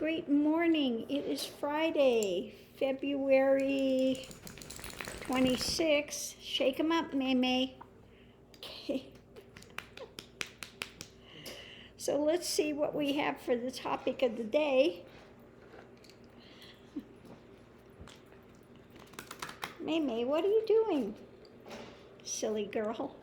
great morning. It is Friday, February 26th. Shake 'em up, May. Okay. So let's see what we have for the topic of the day. May, what are you doing? Silly girl.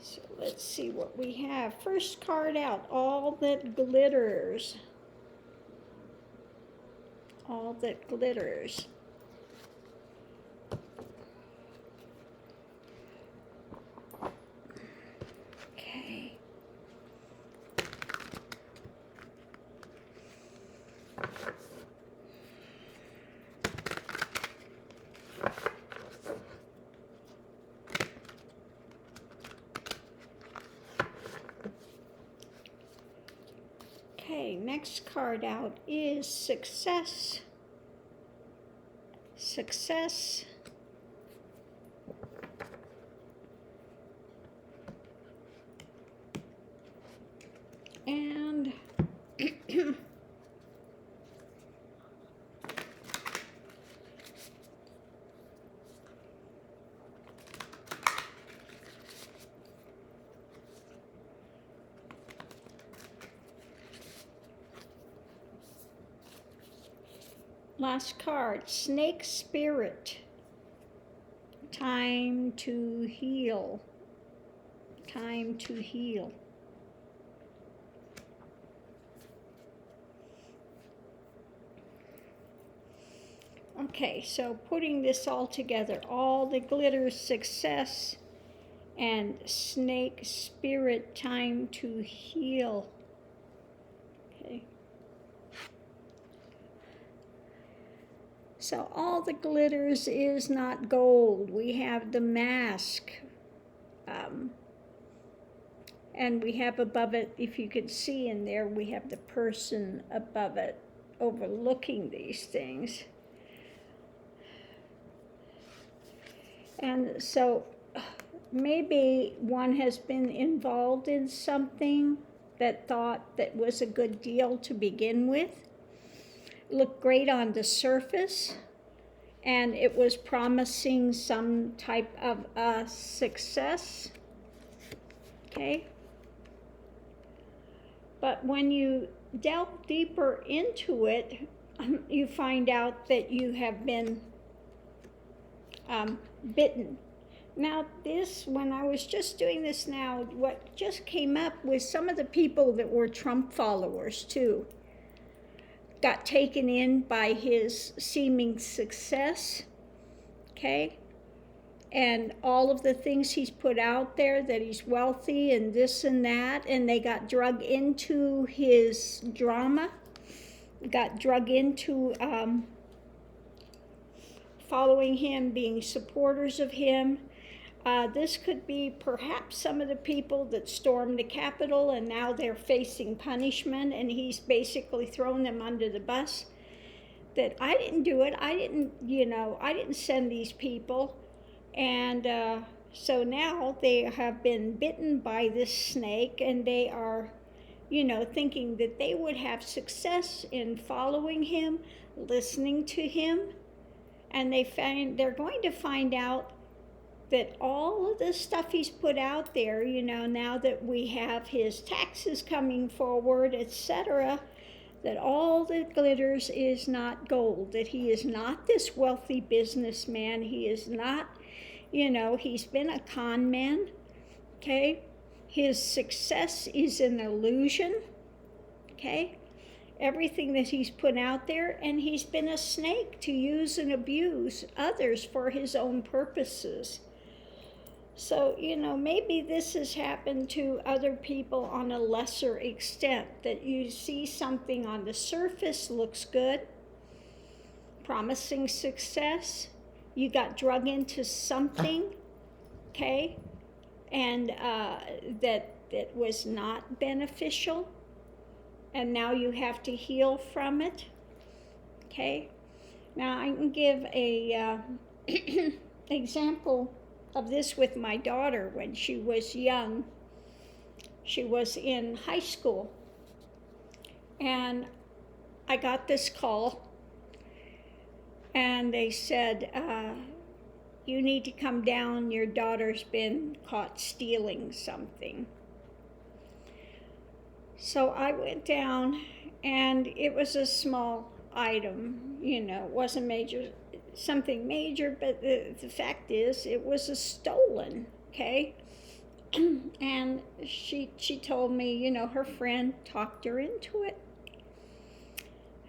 So let's see what we have. First card out, all that glitters. All that glitters. Okay. Okay, next card out is success. Success. And last card, snake spirit. Time to heal. Time to heal. Okay, so putting this all together, all the glitter, success, and snake spirit, time to heal. Okay. So all the glitters is not gold. We have the mask. And we have above it, if you could see in there, we have the person above it overlooking these things. And so maybe one has been involved in something that thought that was a good deal to begin with. Looked great on the surface, and it was promising some type of success. Okay? But when you delve deeper into it, you find out that you have been bitten. Now this, when I was just doing this now, what just came up was some of the people that were Trump followers too. Got taken in by his seeming success, okay? And all of the things he's put out there, that he's wealthy and this and that, and they got drug into his drama, got drug into following him, being supporters of him. This could be perhaps some of the people that stormed the Capitol and now they're facing punishment, and he's basically thrown them under the bus. That I didn't do it, I didn't send these people. And so now they have been bitten by this snake, and they are, thinking that they would have success in following him, listening to him. And they're going to find out that all of the stuff he's put out there, now that we have his taxes coming forward, etc., that all that glitters is not gold, that he is not this wealthy businessman, he is not, he's been a con man, okay? His success is an illusion, okay? Everything that he's put out there, and he's been a snake to use and abuse others for his own purposes. So, maybe this has happened to other people on a lesser extent, that you see something on the surface looks good, promising success, you got drug into something, okay, and that was not beneficial, and now you have to heal from it, okay. Now I can give a example of this with my daughter when she was young. She was in high school, and I got this call, and they said, you need to come down, your daughter's been caught stealing something. So I went down, and it was a small item, it wasn't something major, but the fact is it was a stolen, okay? And she told me, her friend talked her into it.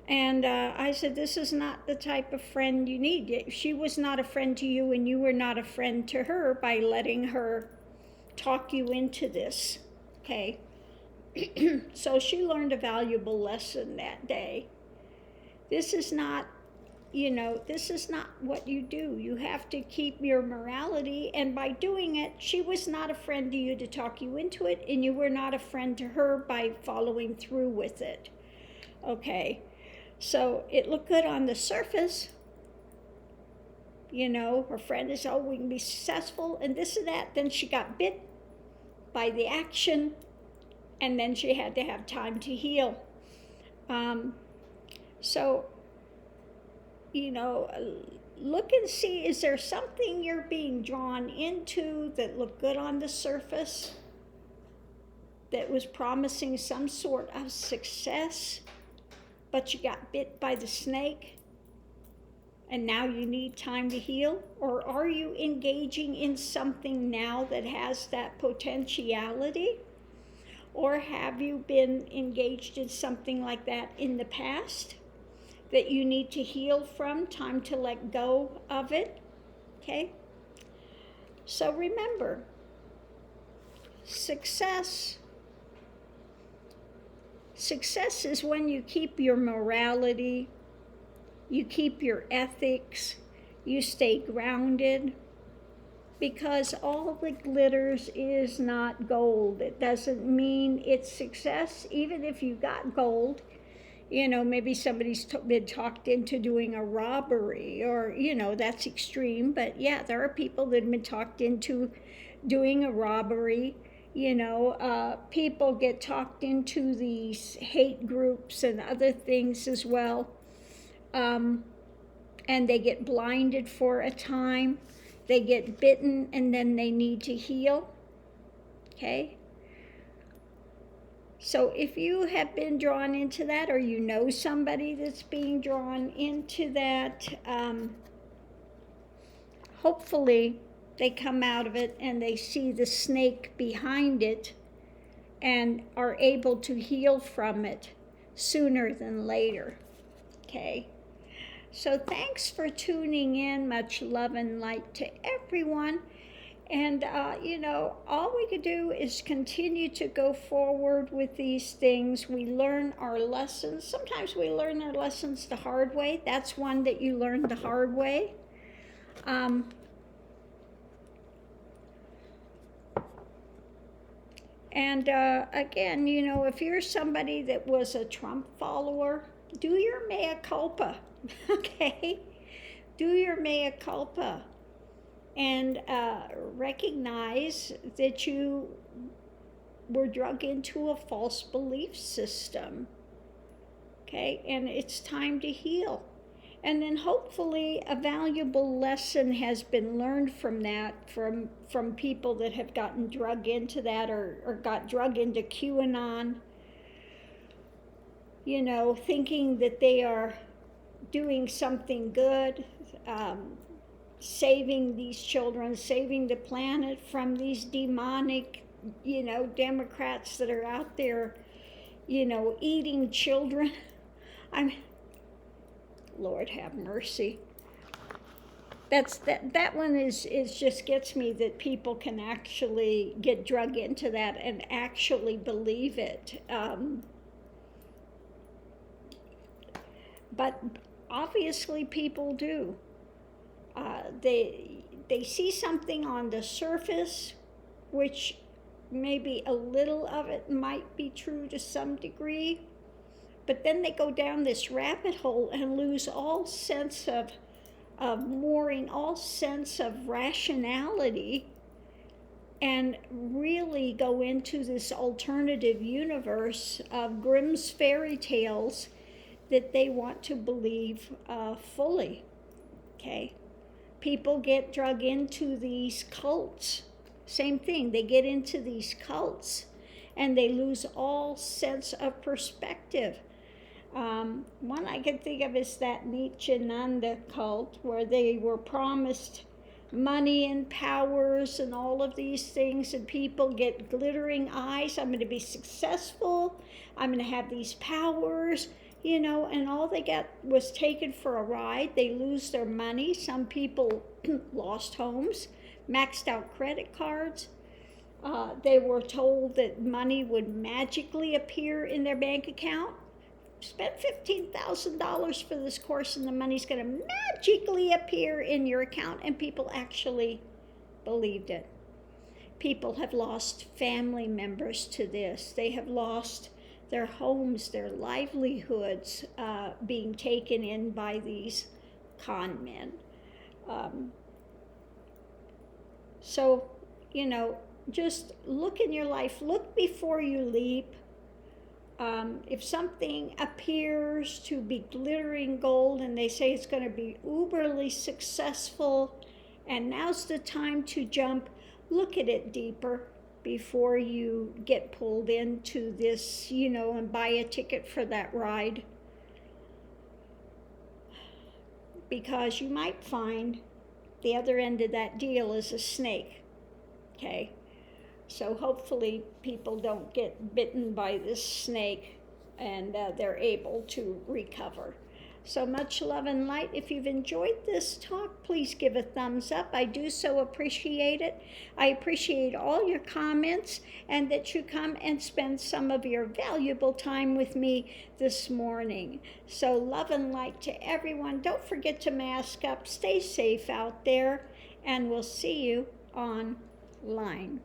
And I said, this is not the type of friend you need. She was not a friend to you, and you were not a friend to her by letting her talk you into this, okay? So she learned a valuable lesson that day. This is not what you do. You have to keep your morality, and by doing it, she was not a friend to you to talk you into it, and you were not a friend to her by following through with it. Okay, so it looked good on the surface. Her friend is, we can be successful, and this and that. Then she got bit by the action, and then she had to have time to heal. So look and see, is there something you're being drawn into that looked good on the surface, that was promising some sort of success, but you got bit by the snake, and now you need time to heal? Or are you engaging in something now that has that potentiality? Or have you been engaged in something like that in the past that you need to heal from? Time to let go of it, okay? So remember, success is when you keep your morality, you keep your ethics, you stay grounded, because all that glitters is not gold. It doesn't mean it's success. Even if you got gold, maybe somebody's been talked into doing a robbery, or, that's extreme. But yeah, there are people that have been talked into doing a robbery. People get talked into these hate groups and other things as well. And they get blinded for a time. They get bitten, and then they need to heal, okay? So if you have been drawn into that, or you know somebody that's being drawn into that, hopefully they come out of it and they see the snake behind it and are able to heal from it sooner than later, okay? So thanks for tuning in. Much love and light to everyone. And, all we can do is continue to go forward with these things. We learn our lessons. Sometimes we learn our lessons the hard way. That's one that you learn the hard way. Again, if you're somebody that was a Trump follower, do your mea culpa, okay? Do your mea culpa, and recognize that you were drug into a false belief system, okay? And it's time to heal. And then hopefully a valuable lesson has been learned from that, from people that have gotten drug into that, or got drug into QAnon, thinking that they are doing something good, saving these children, saving the planet from these demonic, Democrats that are out there, eating children. Lord have mercy. That one is just gets me, that people can actually get drug into that and actually believe it. But obviously people do. They see something on the surface, which maybe a little of it might be true to some degree, but then they go down this rabbit hole and lose all sense of of mooring all sense of rationality and really go into this alternative universe of Grimm's fairy tales that they want to believe fully. Okay? People get drug into these cults. Same thing, they get into these cults and they lose all sense of perspective. One I can think of is that Nityananda cult, where they were promised money and powers and all of these things, and people get glittering eyes. I'm going to be successful. I'm going to have these powers, and all they got was taken for a ride. They lose their money. Some people lost homes, maxed out credit cards. They were told that money would magically appear in their bank account. Spend $15,000 for this course and the money's going to magically appear in your account, and people actually believed it. People have lost family members to this. They have lost their homes, their livelihoods being taken in by these con men. So, just look in your life. Look before you leap. If something appears to be glittering gold and they say it's going to be uberly successful and now's the time to jump, look at it deeper before you get pulled into this, and buy a ticket for that ride. Because you might find the other end of that deal is a snake, okay? So hopefully people don't get bitten by this snake and they're able to recover. So much love and light. If you've enjoyed this talk, please give a thumbs up. I do so appreciate it. I appreciate all your comments and that you come and spend some of your valuable time with me this morning. So love and light to everyone. Don't forget to mask up. Stay safe out there, and we'll see you online.